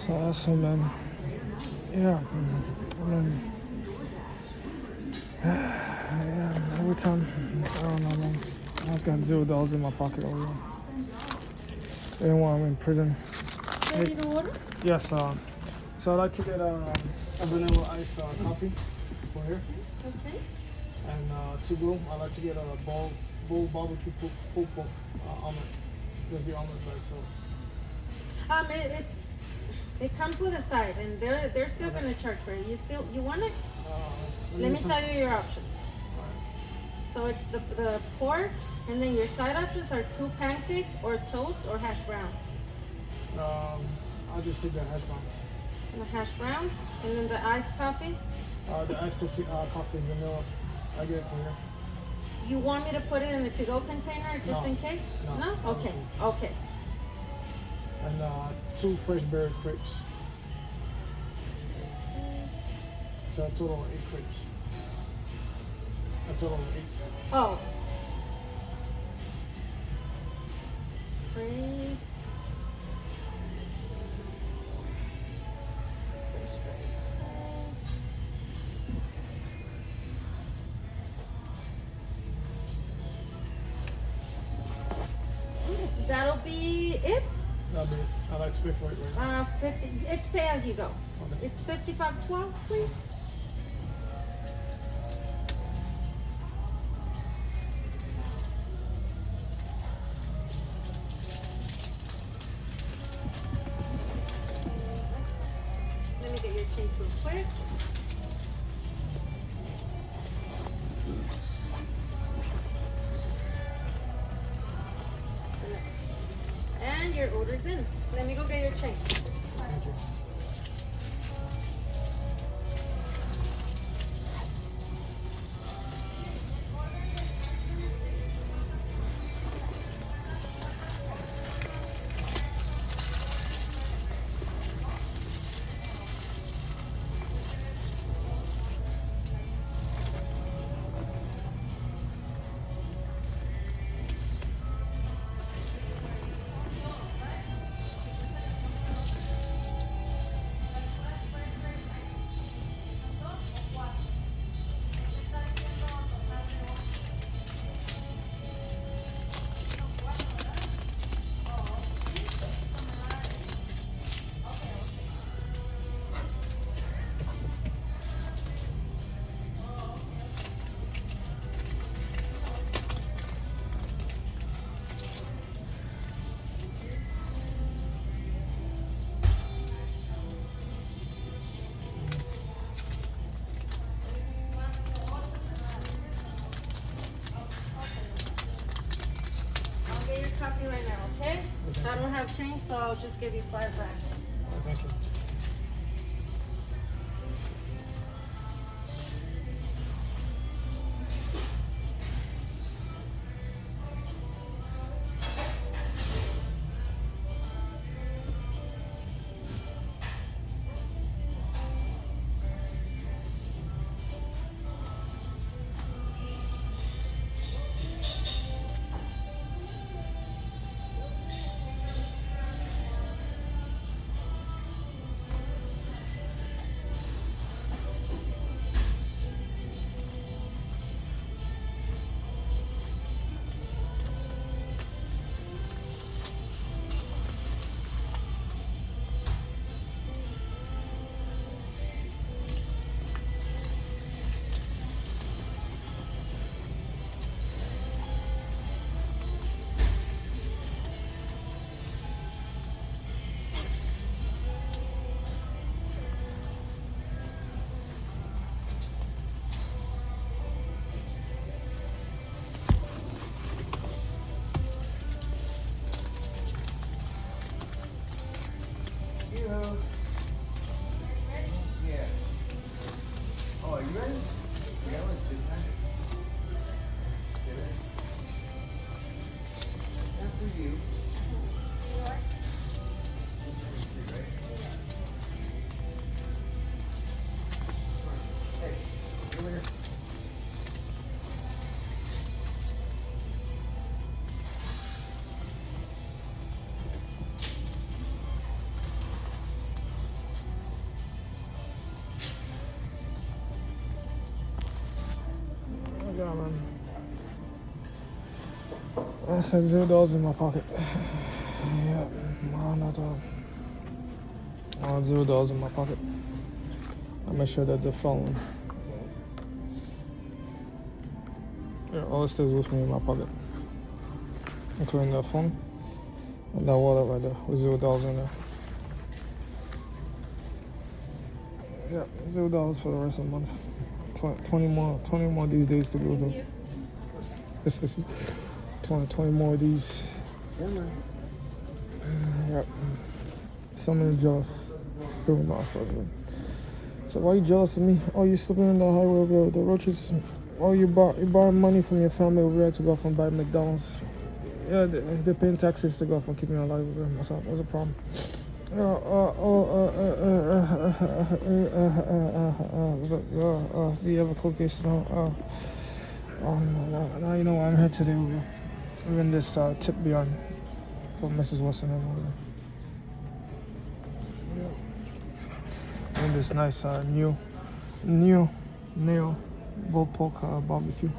So awesome, man. Yeah, I mean, yeah, every time, I don't know, man. I just got $0 in my pocket over here. They didn't want me in prison. Ready to order? Yes, so I'd like to get a vanilla ice coffee for here. Okay. And to go, I'd like to get a bowl barbecue pulled pork omelet. Just the omelet by itself. It comes with a side, and they're still gonna charge for it. You want it? Let me tell you your options. So it's the pork, and then your side options are 2 pancakes, or toast, or hash browns. I'll just take the hash browns. And the hash browns, and then the iced coffee. The iced coffee vanilla. I get it from here. You want me to put it in a to-go container just in case? No. Okay. Okay. And 2 fresh berry crepes. So a total of 8 crepes. A total of 8. Oh. Crepes. That'll be it. That'll be it. I'd like to pay for it right now. 50. It's pay as you go. Okay. It's 55.12, please. Let me get your change real quick. And your order's in. Let me go get your change. Thank you. I'll get your copy right now, okay? I don't have change, so I'll just give you $5 back. Thank you. man. I said $0 in my pocket. Yeah, I want $0 in my pocket. I make sure that the phone, all stays with me in my pocket, including that phone and that wallet right there with $0 in there. Yeah, $0 for the rest of the month. 20 more these days to go though. 20 more of these. Yeah, man. Yep. So many jealous people motherfuckers. So why you jealous of me? Oh, you sleeping in the highway over the roaches? Oh, you borrowing money from your family over there to go off and buy McDonald's? Yeah, they're paying taxes to go off and keep me alive over there. What's a problem? Do you have a cold case? No. Now you know why I'm here today. We're in this tip beyond for Mrs. Wilson and all that. And this nice new nail bull pork barbecue.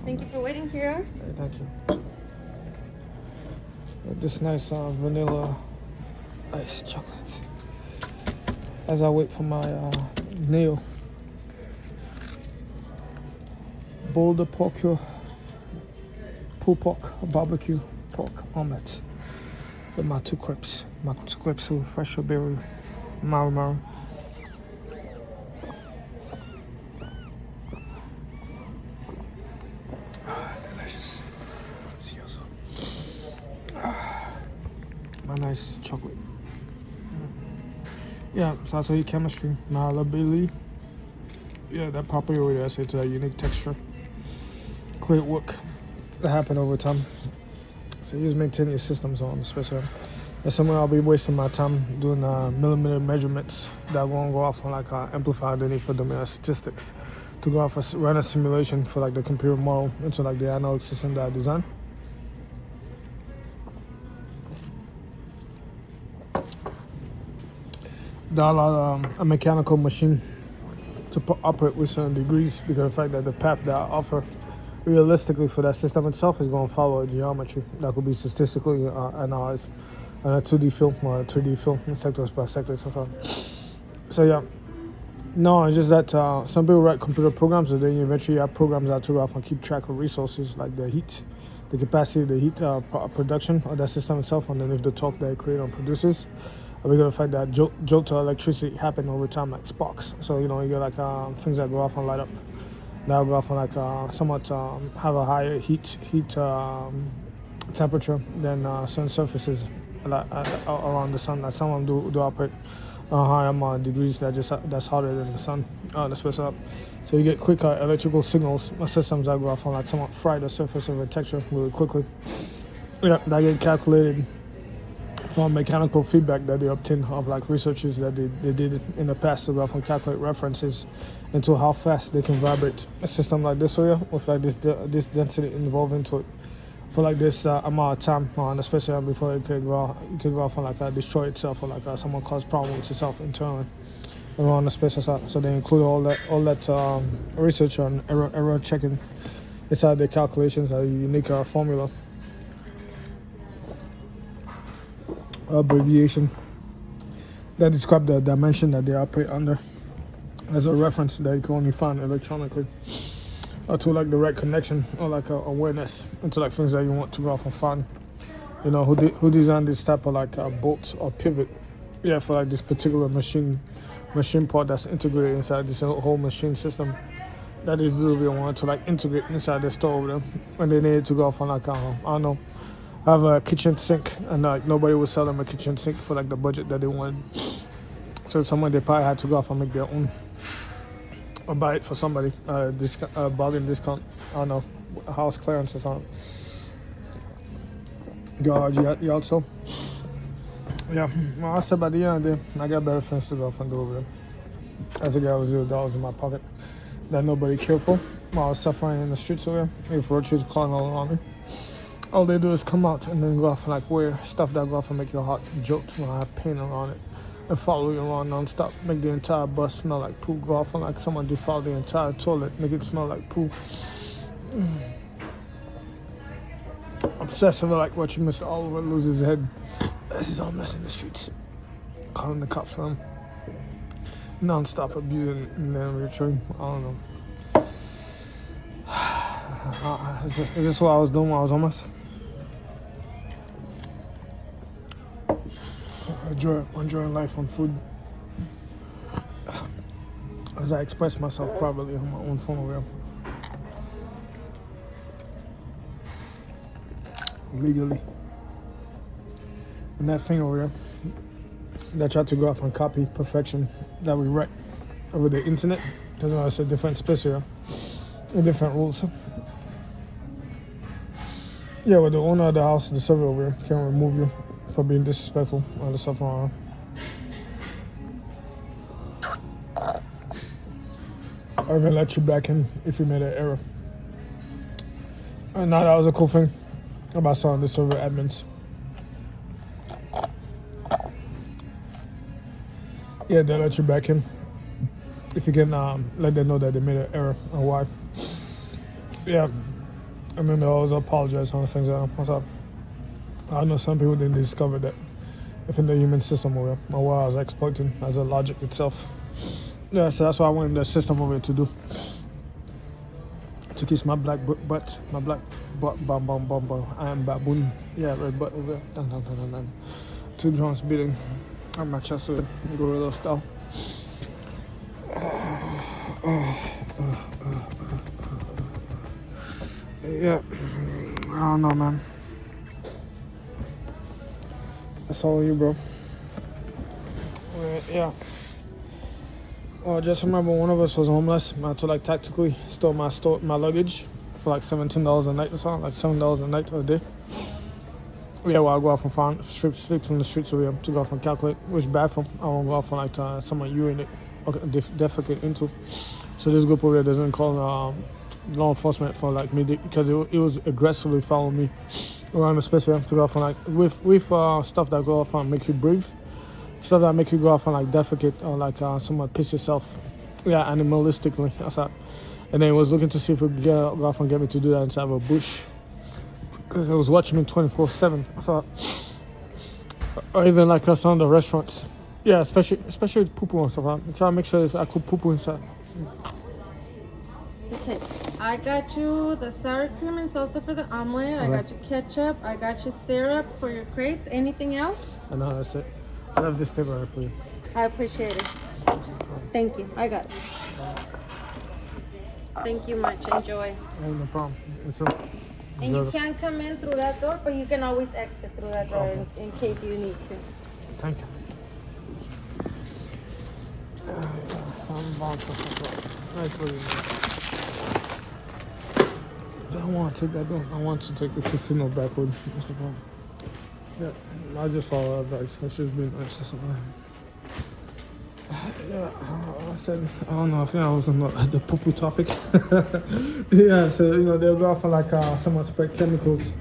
Thank you for waiting here. Hey, thank you. This nice vanilla ice chocolate. As I wait for my nail Boulder pork, pulled pork, barbecue pork omelet with my two crepes with fresh berry marinara. Delicious. See also. My nice chocolate. Yeah, so I tell you chemistry, malleability. Yeah, that property I say to that unique texture. Quick work that happen over time. So you just maintain your systems on, especially. And somewhere I'll be wasting my time doing millimeter measurements that won't go off on like amplify the need for domain statistics to go off run a simulation for like the computer model into like the analog system that I designed. Dial a mechanical machine to operate with certain degrees because of the fact that the path that I offer realistically for that system itself is going to follow a geometry that could be statistically analyzed on a 2D film or a 3D film in sectors by sectors. So yeah, no, it's just that some people write computer programs and then eventually have programs that to go off and keep track of resources like the heat, the capacity of the heat production of that system itself, and then if the torque that it creates or produces. We're going to find that jolt of electricity happen over time like sparks. So, you get like things that go off and light up. That will go off and like somewhat have a higher heat temperature than certain surfaces around the sun. Like some of them do operate higher amount of degrees that's hotter than the sun. That's what's up. So you get quicker electrical signals systems that go off and like somewhat fry the surface of a texture really quickly. Yeah, that get calculated from mechanical feedback that they obtain of like researchers that they did in the past to go off and calculate references into how fast they can vibrate a system like this area with like this density involved into it for like this amount of time, and especially before it could go off and like destroy itself or like someone cause problems with itself internally around the space side. So they include all that research on error checking inside the calculations, a unique formula. Abbreviation that describe the dimension that they operate under as a reference that you can only find electronically or to like direct connection or like awareness into like things that you want to go off and find. Who designed this type of like bolt or pivot for like this particular machine part that's integrated inside this whole machine system that is literally wanted to like integrate inside the store over there when they needed to go off on like I don't know, have a kitchen sink, and like nobody would sell them a kitchen sink for like the budget that they wanted. So someone they probably had to go off and make their own or buy it for somebody, bargain discount. I don't know, house clearance or something. Garage yard sale. Yeah, well, I said by the end of the day, I got better things to go off and do over there. As a guy with $0 in my pocket that nobody cared for while I was suffering in the streets over there. If roaches crawling all around me. All they do is come out and then go off and like wear stuff that go off and make your heart jolt when I have pain around it and follow you around non-stop, make the entire bus smell like poo, go off and like someone defile the entire toilet, make it smell like poo. Obsessive, like watching Mr. Oliver lose his head as he's on messing the streets, calling the cops on him, non-stop abusing the train. I don't know. Is this what I was doing while I was homeless? Enjoying life on food. As I express myself privately on my own phone over here. Legally. And that thing over here that tried to go off and copy perfection that we write over the internet, because it's a different space here, different rules. Yeah, well, the owner of the house, the server over here, can remove you for being disrespectful on the stuff around. Or even let you back in if you made an error. And now that was a cool thing about some of the server admins. Yeah, they'll let you back in if you can let them know that they made an error and why. Yeah, and then they always apologize on the things that what's up. I know some people didn't discover that within the human system over here, or what I was exploiting as a logic itself. Yeah, so that's what I wanted the system over here to do. To kiss my black butt, bum, I am baboon. Yeah, red butt over there. Dun, dun, dun, dun, dun. 2 drums beating on my chest with gorilla style. Yeah, I don't know, man. That's all you, bro. Yeah. Well, just remember, one of us was homeless. I had to like tactically store my luggage for like $17 a night or something, like $7 a night or a day. Yeah, well, I'll go off and find sleep on the streets over here to go off and calculate which bathroom I won't go off and like someone urinate or defecate into. So this group over here doesn't call law enforcement for like me because it was aggressively following me around the space here to go off and like with stuff that go off and make you breathe. Stuff that make you go off and like defecate or like someone piss yourself, yeah, animalistically. That's that. And then it was looking to see if it could go off and get me to do that inside of a bush, because it was watching me 24/7. So, or even like some of the restaurants, yeah, especially poo-poo and stuff. I'm trying to make sure if I could poo-poo inside. Okay, I got you the sour cream and salsa for the omelet. I got you ketchup. I got you syrup for your crepes. Anything else? No, that's it. I love this table right for you. I appreciate it. Thank you. I got it. Thank you much. Enjoy. Oh, no problem. And you can come in through that door, but you can always exit through that door in case you need to. Thank you. Nice looking. I don't want to take that door. I want to take the casino backward. Yeah, I just follow advice. I should be nice or something. Yeah, I said, I don't know, I think I was on the poo-poo topic. Yeah, so, they'll go off on like someone spray chemicals.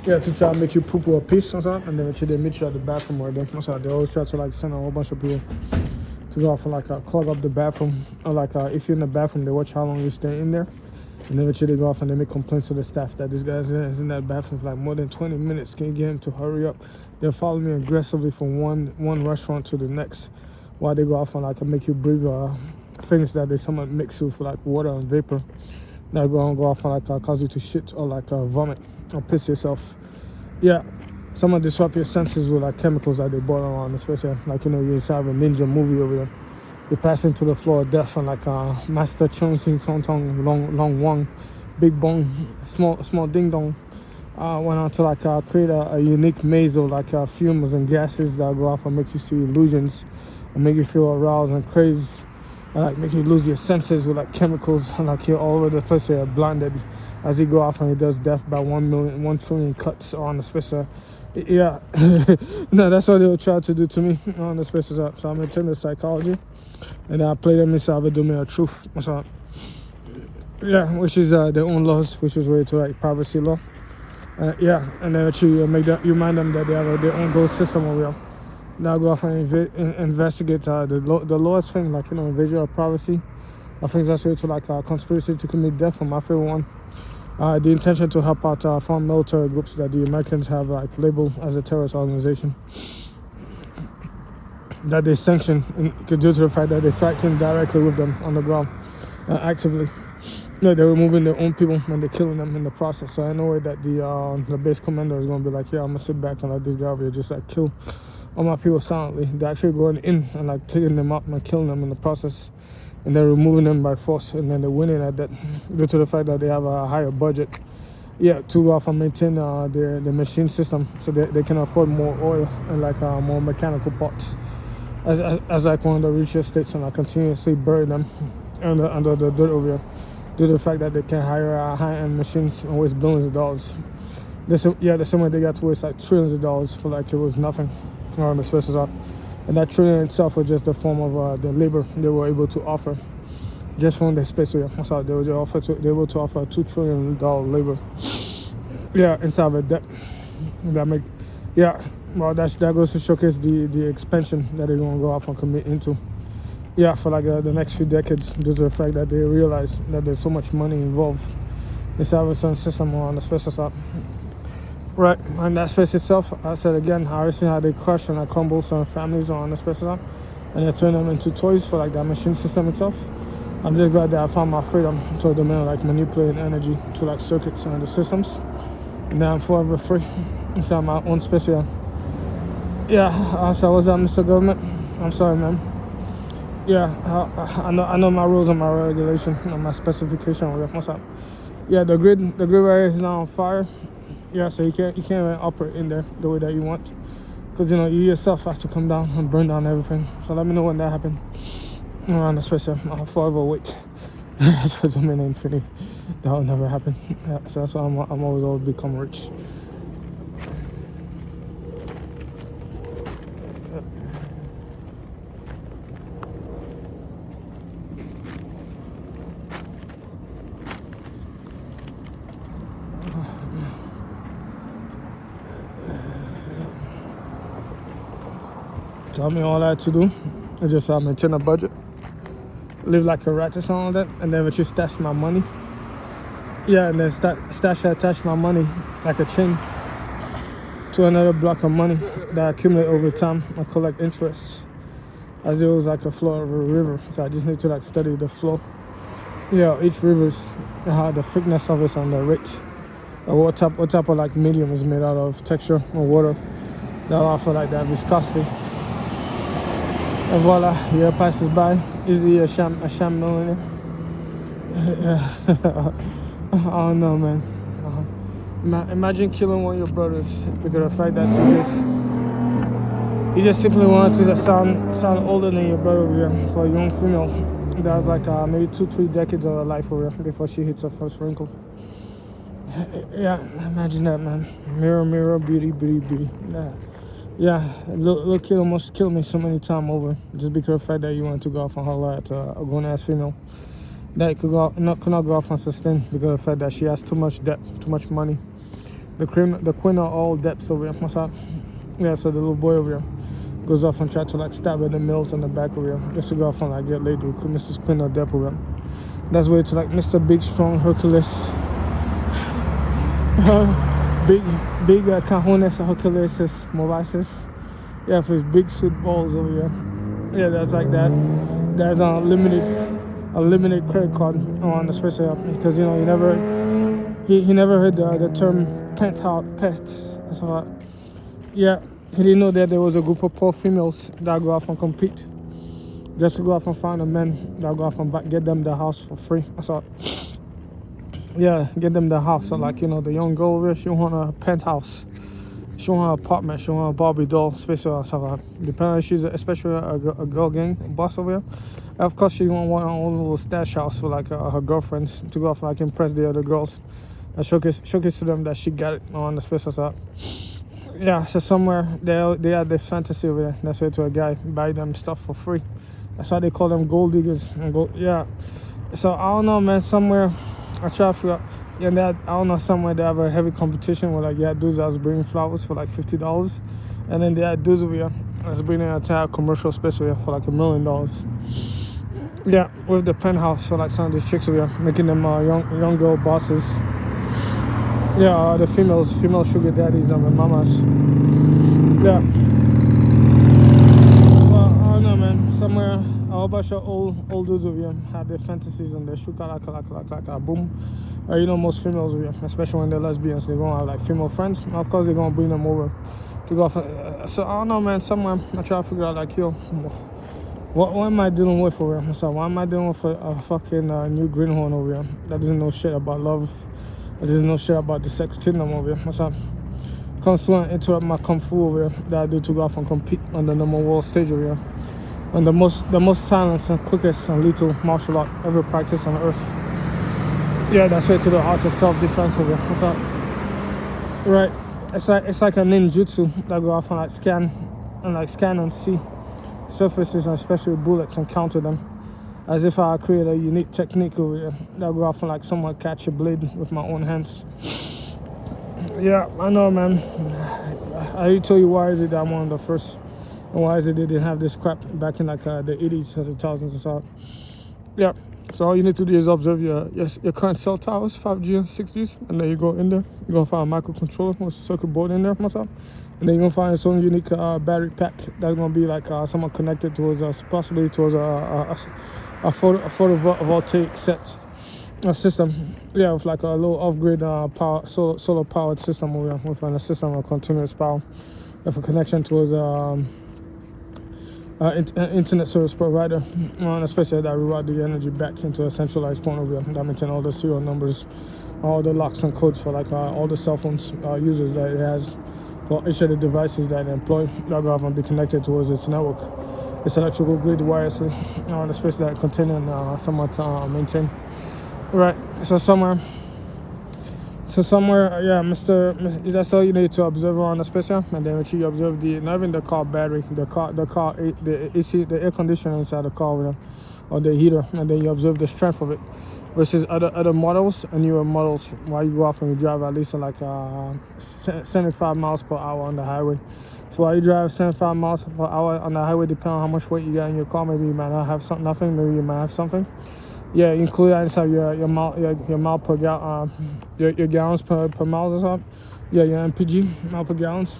Yeah, to try to make you poo-poo a piece or something, and then they meet you at the bathroom or them. So they always try to like send a whole bunch of people to go off and like clog up the bathroom. Or like if you're in the bathroom, they watch how long you stay in there. And then they go off and they make complaints to the staff that this guy is in that bathroom for like more than 20 minutes. Can you get him to hurry up? They'll follow me aggressively from one restaurant to the next, while they go off and like make you breathe things that they somewhat mix with like water and vapor. That go off and like cause you to shit or like vomit or piss yourself. Yeah, someone disrupt your senses with like chemicals that they brought around, especially like you used to have a ninja movie over there. You pass into the floor of death and like Master Chung Sing Tong Tong Long Wang, Big Bong, small Ding Dong, went on to like create a unique maze of like fumes and gases that go off and make you see illusions and make you feel aroused and crazed, and like make you lose your senses with like chemicals, and like you're all over the place. You're blinded as he go off and he does death by 1 trillion cuts on the spacer. Yeah, no, that's what they'll try to do to me on the spacers up. So I'm gonna turn to psychology. And I play them inside of a domain of truth. So, yeah, which is their own laws, which is related to like privacy law. Yeah, and then you remind them that they have their own goal system over here. Now go off and investigate the lowest thing, like invasion of privacy. I think that's related to like a conspiracy to commit death. For my favorite one, The intention to help out foreign military groups that the Americans have like labeled as a terrorist organization that they sanction due to the fact that they're fighting directly with them on the ground actively. No, they're removing their own people and they're killing them in the process. So I know that the base commander is going to be like, yeah, I'm going to sit back and let this guy over here just like kill all my people silently. They're actually going in and like taking them out and killing them in the process. And they're removing them by force. And then they're winning at that due to the fact that they have a higher budget. Yeah, to go off and maintain their machine system so they can afford more oil and like more mechanical parts. As like one of the richest states, and I continuously bury them under the dirt over here due to the fact that they can hire high-end machines and waste billions of dollars. The same way they got to waste like trillions of dollars for like it was nothing on the space up. And that trillion itself was just the form of the labor they were able to offer just from the space here. So they were able to offer $2 trillion labor. Yeah, inside of a debt that make well that goes to showcase the expansion that they're gonna go off and commit into. Yeah, for like the next few decades due to the fact that they realize that there's so much money involved inside of a certain system on the space side. Right, and that space itself, I said again, I already seen how they crush and crumble some families on the space side and they turn them into toys for like that machine system itself. I'm just glad that I found my freedom to the man like manipulating energy to like circuits and the systems. And now I'm forever free inside my own space here. Yeah, so what's up, Mr. Government? I'm sorry, man. Yeah, I know my rules and my regulation and my specification. What's up? Yeah, the grid area is now on fire. Yeah, so you can't even operate in there the way that you want, because you yourself have to come down and burn down everything. So let me know when that happens. Around the space, I'll forever wait. So to me infinity, that will never happen. Yeah, so that's why I'm always become rich. Tell me all I had to do is just maintain a budget, live like a rat or something like that, and then just stash my money. Yeah, and then attach my money like a chain to another block of money that I accumulate over time and collect interest as it was like a flow of a river. So I just need to like study the flow. Yeah, each river's how the thickness of it and the rate, or what type of like medium is made out of, texture or water that offer like that viscosity. And voila, year passes by. Is he a sham millionaire? I don't know, man. Imagine killing one of your brothers because of the fact that you just simply wanted to sound older than your brother over here for a young female that was like maybe 2-3 decades of her life over here before she hits her first wrinkle. Yeah, imagine that, man. Mirror, mirror, beauty, beauty, beauty. Yeah, little kid almost killed me so many times over just because of the fact that you wanted to go off on her at a grown-ass female that could not go off and sustain because of the fact that she has too much debt, too much money. The queen of all debts over here. What's up? Yeah, so the little boy over here goes off and tries to like stab at the mills in the back over here just to go off and like get laid with Mrs. Queen of Debt over here. That's way to like Mr. Big Strong Hercules. Big cajones Hercules Movaces. Yeah, for his big sweet balls over here. Yeah, that's like that. There's a limited credit card on the special because he never heard the term penthouse pets. That's what. Yeah, he didn't know that there was a group of poor females that go off and compete just to go off and find a man that go off and get them the house for free. That's all. Yeah, get them the house. So like, the young girl over here, she want a penthouse. She want an apartment. She want a Barbie doll, especially or something. Depending if she's especially a girl gang boss over here. Of course, she want her own little stash house for like her girlfriends to go off and like impress the other girls and showcase to them that she got it on the special side. Yeah, so somewhere they have this fantasy over there. That's why to a guy buy them stuff for free. That's why they call them gold diggers. Yeah. So I don't know, man. Somewhere. I try to figure out, I don't know, somewhere they have a heavy competition where like, dudes that was bringing flowers for like $50, and then they had dudes over here that's bringing an entire commercial space over here for like $1 million. Yeah, with the penthouse for like some of these chicks over here, making them young girl bosses. Yeah, the female sugar daddies and the mamas. Yeah. Well, I don't know, man. Somewhere a whole bunch of old dudes over here have their fantasies and their shuka like boom. You know, most females over here, especially when they're lesbians, they're gonna have like female friends. Of course, they're gonna bring them over to go. So I don't know, man. Somewhere I try to figure out like, yo, what am I dealing with over here? So why am I dealing with a fucking new greenhorn over here that doesn't know shit about love? That doesn't know shit about the sex kingdom over here? What's up? Constantly interrupt my kung fu over here that I do to go off and compete on the number world stage over here. And the most silent and quickest and lethal martial art ever practiced on earth. Yeah, that's right, to the art of self-defense over here. What's up? Right. It's like a ninjutsu that go off and like scan and see surfaces and especially bullets and counter them, as if I create a unique technique over here that go off and like someone catch a blade with my own hands. Yeah, I know, man. I already told you why is it that I'm one of the first, and why is it they didn't have this crap back in like the 80s or the 2000s or so. Yeah, so all you need to do is observe your current cell towers, 5G and 6Gs, and then you go in there, you're gonna find a microcontroller with a circuit board in there, what's up? And then you're gonna find its own unique battery pack that's gonna be like someone connected towards possibly towards a photovoltaic set system. Yeah, with like a low off-grid power solar powered system over here, with a system of continuous power, with a connection towards internet service provider, and especially that reroute the energy back into a centralized point over here that maintain all the serial numbers, all the locks and codes for like all the cell phones users that it has, for each of the devices that it employ that go and be connected towards its network, its electrical grid wirelessly, the space that containing somewhat maintain. Right. So somewhere, yeah, that's all you need to observe on the space, and then when you observe not even the car battery, the AC, the air conditioner inside the car, or the heater, and then you observe the strength of it versus other models and newer models. While you go off and you drive at least like 75 miles per hour on the highway. So while you drive 75 miles per hour on the highway, depending on how much weight you got in your car, maybe you might not have nothing, maybe you might have something. Yeah, include that inside your mile per gallon, your gallons per mile or something. Yeah, your MPG, mile per gallons.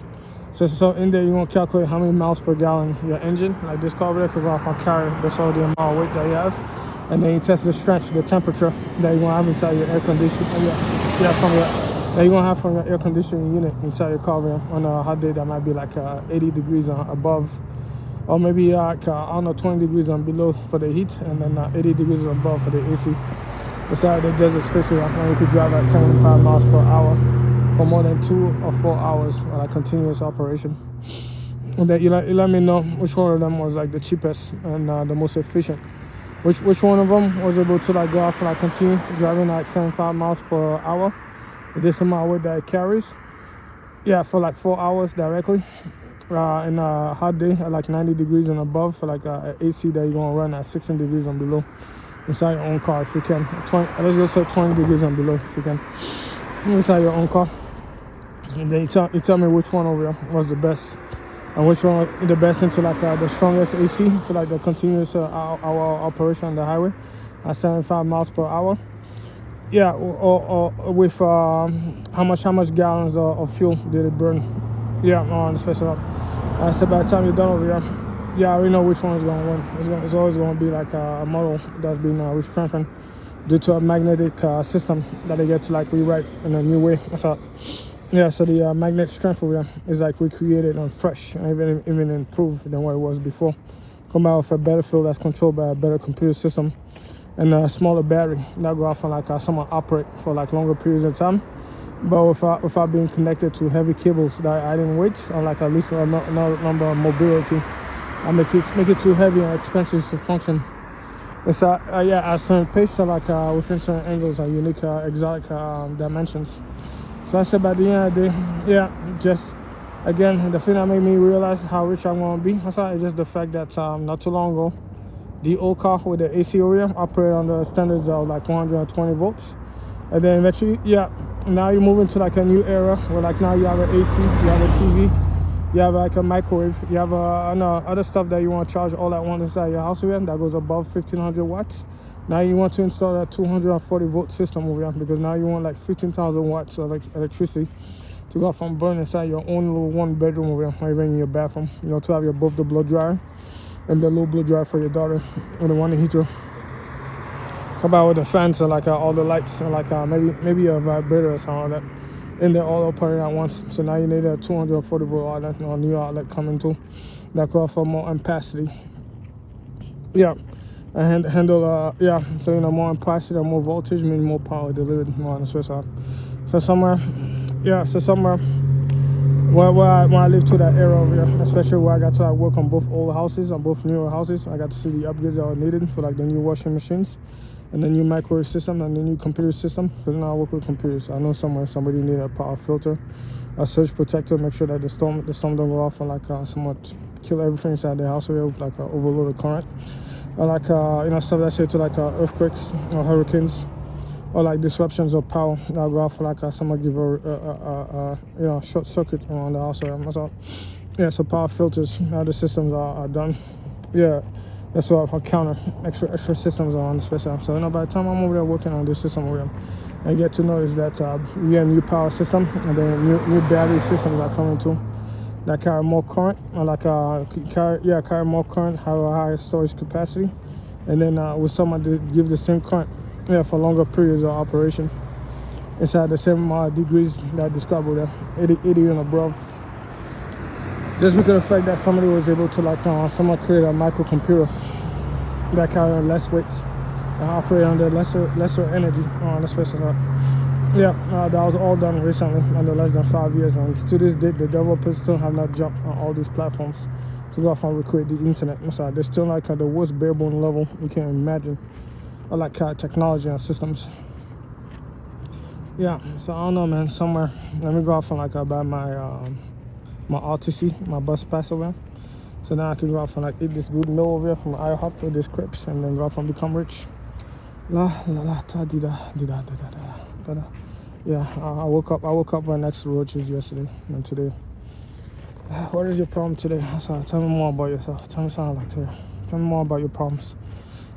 So in there you're gonna calculate how many miles per gallon your engine, like this car over there, could go off and carry. That's all the amount of weight that you have. And then you test the strength, the temperature that you're gonna have inside your air conditioning. That you're gonna have from your air conditioning unit inside your car over there on a hot day that might be like 80 degrees above. Or maybe like, I don't know, 20 degrees and below for the heat, and then 80 degrees and above for the AC. Beside the desert, especially when you could drive at 75 miles per hour for more than 2 or 4 hours on a continuous operation. And then you let me know which one of them was like the cheapest and the most efficient. Which one of them was able to like go off and like continue driving at 75 miles per hour with this amount of weight that it carries. Yeah, for like 4 hours directly. In a hot day at like 90 degrees and above, for like AC that you're gonna run at 16 degrees and below inside your own car if you can. Let's just say 20 degrees and below if you can inside your own car. And then you tell me which one over here was the best, and which one the best into like the strongest AC, so like the continuous hour operation on the highway at 75 miles per hour. Yeah, or with how much gallons of fuel did it burn? Yeah, on the space up. So by the time you're done over here, yeah, I already know which one is going to win. It's always going to be like a model that's been re-strengthened due to a magnetic system that they get to like rewrite in a new way. So, yeah, so the magnet strength over here is like recreated and fresh, and even improved than what it was before. Come out with a better field that's controlled by a better computer system and a smaller battery that go off and like someone operate for like longer periods of time. But without being connected to heavy cables that are adding weight or like at least a number of mobility, and make it too heavy and expensive to function. It's yeah, at a certain pace, so like within certain angles and unique exotic dimensions. So I said by the end of the day, yeah, just again the thing that made me realize how rich I'm gonna be. That's it's just the fact that not too long ago, the old car with the AC over here operated on the standards of like 120 volts, and then eventually, yeah. Now you're moving to like a new era where like now you have an AC, you have a TV, you have like a microwave, you have other stuff that you want to charge all at once inside your house again that goes above 1500 watts. Now you want to install that 240-volt system over here because now you want like 15,000 watts of electricity to go from burn inside your own little 1 bedroom over here, or even in your bathroom. You know, to have your both the blow dryer and the little blow dryer for your daughter and the one heater. Come out with the fans and like all the lights and like maybe a vibrator or something like that. And they're all operating at once. So now you need a 240-volt outlet or new outlet coming too that could offer more ampacity. Yeah. And handle yeah, so you know, more ampacity, more voltage means more power delivered more on the switch off. So somewhere when I live to that era over here, especially where I got to like work on both old houses, on both newer houses, I got to see the upgrades that were needed for like the new washing machines and the new microwave system and the new computer system. Because now I work with computers. I know somewhere somebody need a power filter, a surge protector, make sure that the storm don't go off and like somewhat kill everything inside the house with like overloaded current. Or like you know, stuff that's here to like earthquakes or hurricanes or like disruptions of power that'll go off for like someone give a you know, short circuit around the house. So yeah, so power filters, the systems are done. Yeah, that's what I counter extra systems are on the space. So you know, by the time I'm over there working on this system over here, I get to know is that we get a new power system and then new battery systems are coming too that carry more current, or like carry more current, have a higher storage capacity, and then with someone to give the same current, yeah, for longer periods of operation inside the same degrees that I described over there, 80 and above. Just because of the fact that somebody was able to like someone create a microcomputer that carry less weight and operate under lesser energy on the space of that. Yeah, that was all done recently under less than 5 years, and to this day the developers still have not jumped on all these platforms to go off and recreate the internet. So they're still like at the worst bare bone level you can imagine of like technology and systems. Yeah, so I don't know, man. Somewhere, let me go off and like buy my my RTC, my bus pass over here. So now I can go off and like eat this good meal over here from IHOP with this crepes and then go off and become rich. La la la ta di da di da da da da da. Yeah, I woke up right next to roaches yesterday and today. What is your problem today? So tell me more about yourself. Tell me something like today. Tell me more about your problems.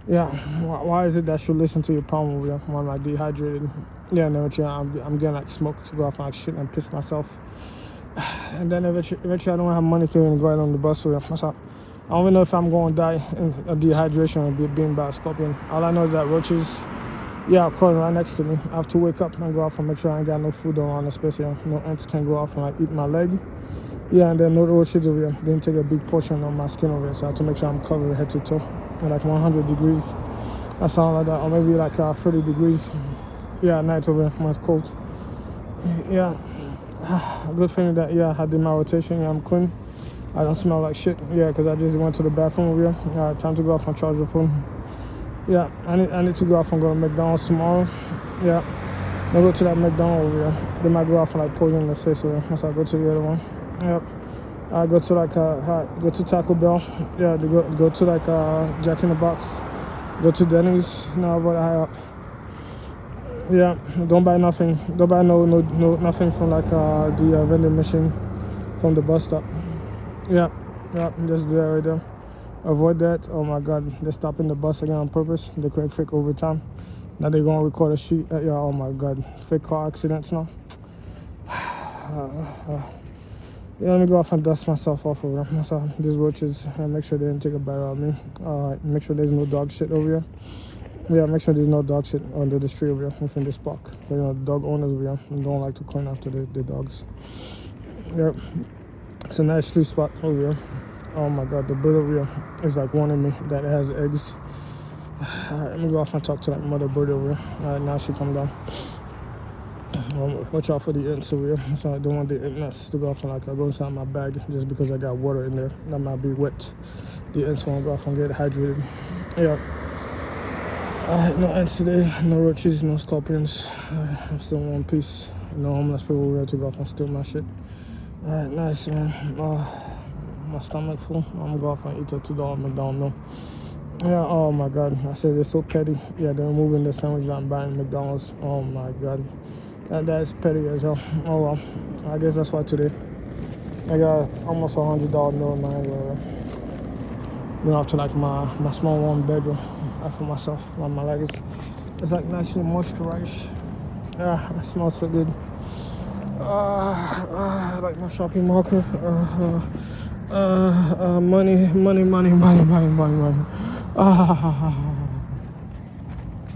Yeah, why is it that I should listen to your problem over there when I'm like dehydrated? Yeah, and then I'm getting like smoke to go off and like shit and piss myself. And then eventually I don't have money to even go out on the bus over there. So I don't even know if I'm going to die in a dehydration or be bitten by a scorpion. All I know is that roaches, yeah, crawling right next to me. I have to wake up and go off and make sure I ain't got no food around the space here. No ants can go off and like eat my leg. Yeah, and then no roaches over here. They didn't take a big portion of my skin over here, so I have to make sure I'm covered head to toe. At like 100 degrees. That sounds like that. Or maybe like 30 degrees. Yeah, at night over here when it's cold. Yeah. Good thing that, yeah, I did my rotation. Yeah, I'm clean. I don't smell like shit. Yeah, because I just went to the bathroom over here. Time to go off and charge the phone. Yeah, I need to go off and go to McDonald's tomorrow. Yeah, I'll go to that McDonald's over here. They might go off and like poison the face over here. So I go to the other one. Yep. I go to like go to Taco Bell. Yeah, go to like Jack in the Box. Go to Denny's. Now but high up. Yeah, don't buy nothing. Don't buy no nothing from like the vending machine from the bus stop. Yeah, just do that right there. Avoid that. Oh my God, they're stopping the bus again on purpose. They create fake overtime. Now they're gonna record a sheet. Yeah, oh my God, fake car accidents now. Yeah, let me go off and dust myself off over here. So these roaches, make sure they didn't take a bite out of me. Make sure there's no dog shit over here. Yeah, make sure there's no dog shit under the tree over here within this park. You know, dog owners over here don't like to clean after the dogs. Yep. It's a nice tree spot over here. Oh my God, the bird over here is like warning me that it has eggs. Alright, let me go off and talk to that mother bird over here. Alright, now she come down. Watch out for the ants over here. So I don't want the ants to go off and like go inside my bag just because I got water in there. That might be wet. The ants won't go off and get hydrated. Yeah. Alright, no ants today, no roaches, no scorpions. I'm still in one piece. No homeless people over here to go off and steal my shit. Alright, nice, man. My stomach full. I'm gonna go off and eat a $2 McDonald's meal. Yeah, oh my God. I said they're so petty. Yeah, they're removing the sandwich that I'm buying McDonald's. Oh my God. That is petty as hell. Oh well. I guess that's why today I got almost $100 meal in my hand. Going off to like my small one bedroom for myself. My leg is it's like nicely moisturized. Yeah, it smells so good. Like my shopping marker. Money.